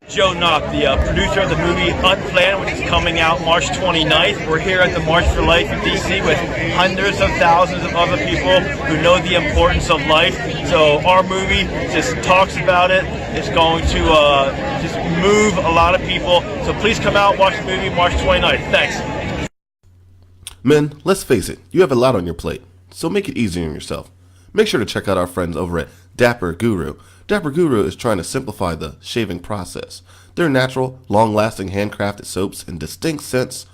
Joe Knock, the producer of the movie Unplanned, which is coming out March 29th. We're here at the March for Life in D.C. with hundreds of thousands of other people who know the importance of life. So our movie just talks about it. It's going to just move a lot of people. So please come out, watch the movie March 29th. Thanks. Men, let's face it, you have a lot on your plate, so make it easier on yourself. Make sure to check out our friends over at Dapper Guru. Dapper Guru is trying to simplify the shaving process. Their natural, long-lasting handcrafted soaps and distinct scents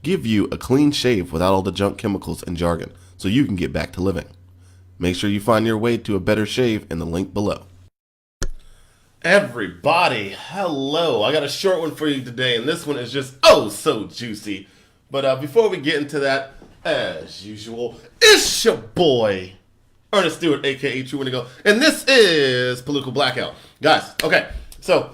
give you a clean shave without all the junk chemicals and jargon, so you can get back to living. Make sure you find your way to a better shave in the link below. Everybody, hello. I got a short one for you today, and this one is just oh so juicy. But before we get into that, as usual, it's your boy, Ernest Stewart, a.k.a. True Windigo, and this is Political Blackout. Guys, okay, so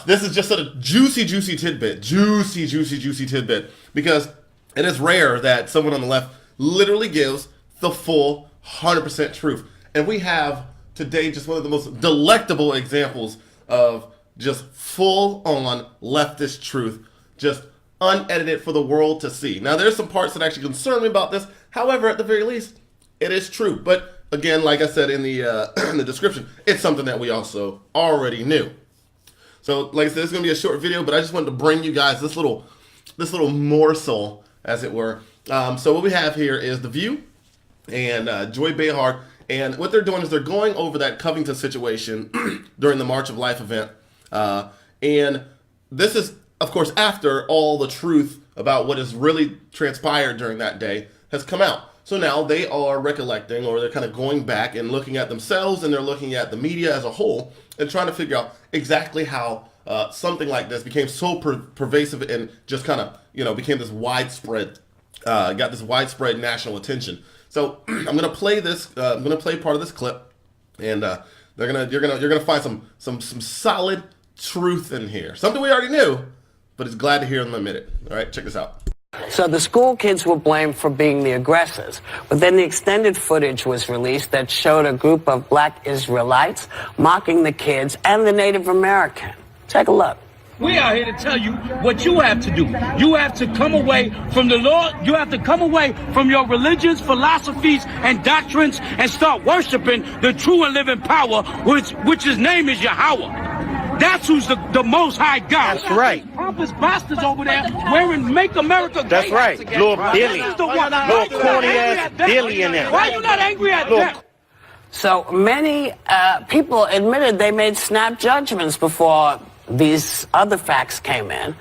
this is just a juicy tidbit, juicy tidbit, because it is rare that someone on the left literally gives the full 100% truth. And we have today just one of the most delectable examples of just full-on leftist truth, just unedited for the world to see. Now, there's some parts that actually concern me about this. However, at the very least, it is true. But again, like I said in the in the description, it's something that we also already knew. So, like I said, it's going to be a short video, but I just wanted to bring you guys this little morsel, as it were. So what we have here is The View and Joy Behar. And what they're doing is they're going over that Convington situation during the March of Life event. And this is, of course, after all the truth about what has really transpired during that day has come out. So now they are recollecting, or they're kind of going back and looking at themselves, and they're looking at the media as a whole and trying to figure out exactly how something like this became so pervasive and just kind of, became this widespread, got this widespread national attention. So I'm gonna play this. I'm gonna play part of this clip, and you're gonna find some solid truth in here. Something we already knew, but it's glad to hear in a minute. All right, check this out. So the school kids were blamed for being the aggressors, but then the extended footage was released that showed a group of black Israelites mocking the kids and the Native American. Take a look. We are here to tell you what you have to do. You have to come away from the Lord. You have to come away from your religions, philosophies, and doctrines and start worshiping the true and living power, which his name is Yahweh. That's who's the most high God. That's right. Pompous bastards over there wearing Make America Great. That's right. Little Billy. Little corny ass Billy in there. Why are you not angry at them? So many people admitted they made snap judgments before these other facts came in.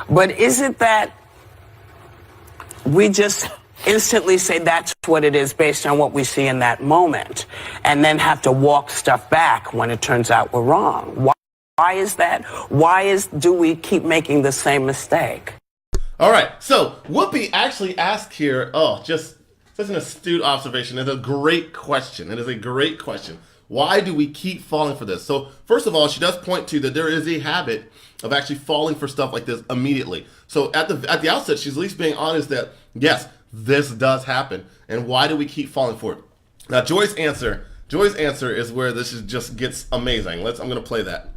But is it that we just instantly say that's what it is based on what we see in that moment, and then have to walk stuff back when it turns out we're wrong? Why is that? Do we keep making the same mistake? All right, so Whoopi actually asked here, just such an astute observation. It's a great question. It is a great question. Why do we keep falling for this? So first of all, she does point to that there is a habit of actually falling for stuff like this immediately. So at the outset, she's at least being honest that, yes, this does happen, and why do we keep falling for it? Now, Joy's answer is where this just gets amazing. I'm going to play that.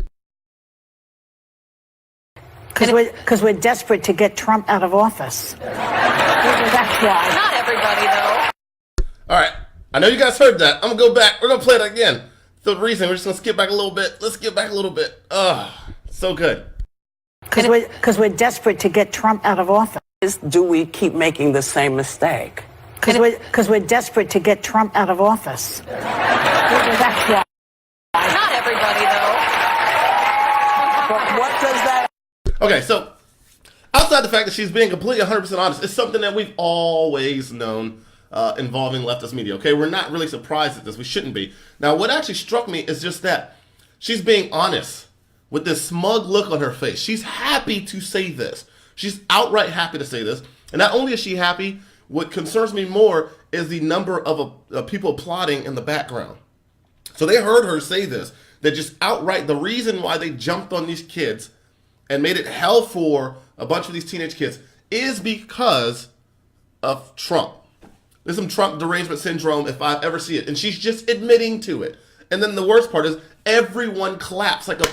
Because we're desperate to get Trump out of office. That's why. Not everybody, though. All right. I know you guys heard that. I'm going to go back. We're going to play it again. The reason, we're just going to skip back a little bit. Let's skip back a little bit. So good. Because we're desperate to get Trump out of office. Do we keep making the same mistake? Because we're desperate to get Trump out of office. That's why. Not everybody, though. But what does that... Okay, so outside the fact that she's being completely 100% honest, it's something that we've always known involving leftist media, okay? We're not really surprised at this. We shouldn't be. Now, what actually struck me is just that she's being honest with this smug look on her face. She's happy to say this. She's outright happy to say this. And not only is she happy, what concerns me more is the number of people applauding in the background. So they heard her say this, that just outright the reason why they jumped on these kids and made it hell for a bunch of these teenage kids is because of Trump. There's some Trump derangement syndrome if I ever see it. And she's just admitting to it. And then the worst part is everyone claps like a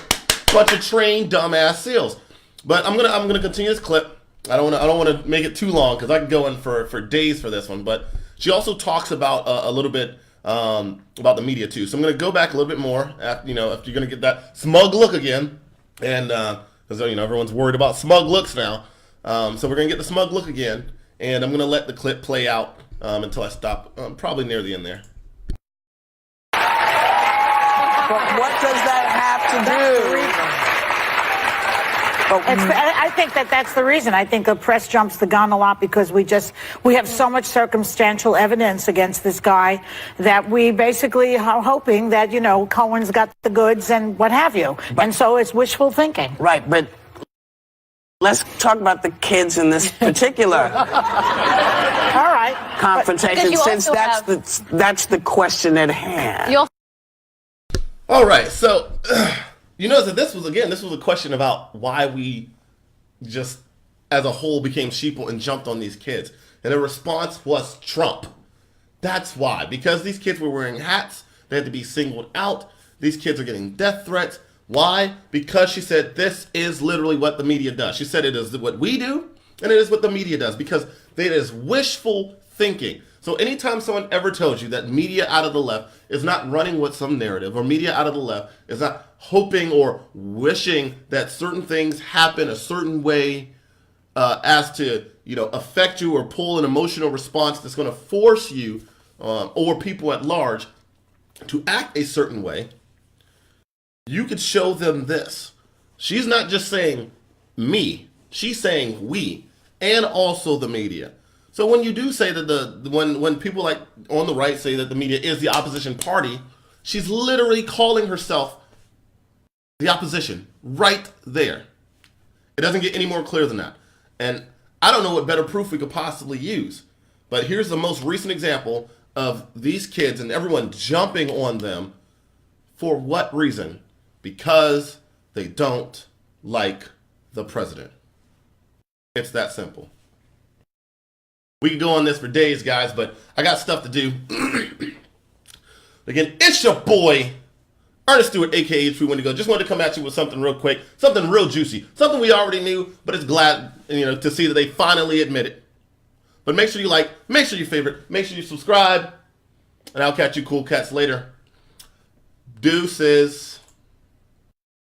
bunch of trained dumbass seals. But I'm gonna continue this clip. I don't want to make it too long because I can go in for days for this one. But she also talks about a little bit about the media too. So I'm gonna go back a little bit more. After you're gonna get that smug look again, and because everyone's worried about smug looks now. So we're gonna get the smug look again, and I'm gonna let the clip play out until I stop, probably near the end there. But what does that have to do? I think that's the reason. I think the press jumps the gun a lot because we have so much circumstantial evidence against this guy that we basically are hoping that, Cohen's got the goods and what have you. And so it's wishful thinking. Right, but let's talk about the kids in this particular All right. confrontation, you since also that's the question at hand. All right, so you notice that this was a question about why we just as a whole became sheeple and jumped on these kids. And the response was Trump. That's why. Because these kids were wearing hats, they had to be singled out. These kids are getting death threats. Why? Because she said this is literally what the media does. She said it is what we do, and it is what the media does, because it is wishful thinking. So anytime someone ever tells you that media out of the left is not running with some narrative, or media out of the left is not hoping or wishing that certain things happen a certain way as to affect you or pull an emotional response that's going to force you or people at large to act a certain way, you could show them this. She's not just saying me, she's saying we, and also the media. So when you do say that when people like on the right say that the media is the opposition party, she's literally calling herself the opposition right there. It doesn't get any more clear than that. And I don't know what better proof we could possibly use. But here's the most recent example of these kids and everyone jumping on them. For what reason? Because they don't like the president. It's that simple. We could go on this for days, guys, but I got stuff to do. Again, it's your boy, Ernest Stewart, a.k.a. True Wendigo. Just wanted to come at you with something real quick, something real juicy, something we already knew, but it's glad to see that they finally admit it. But make sure you like, make sure you favorite, make sure you subscribe, and I'll catch you cool cats later. Deuces.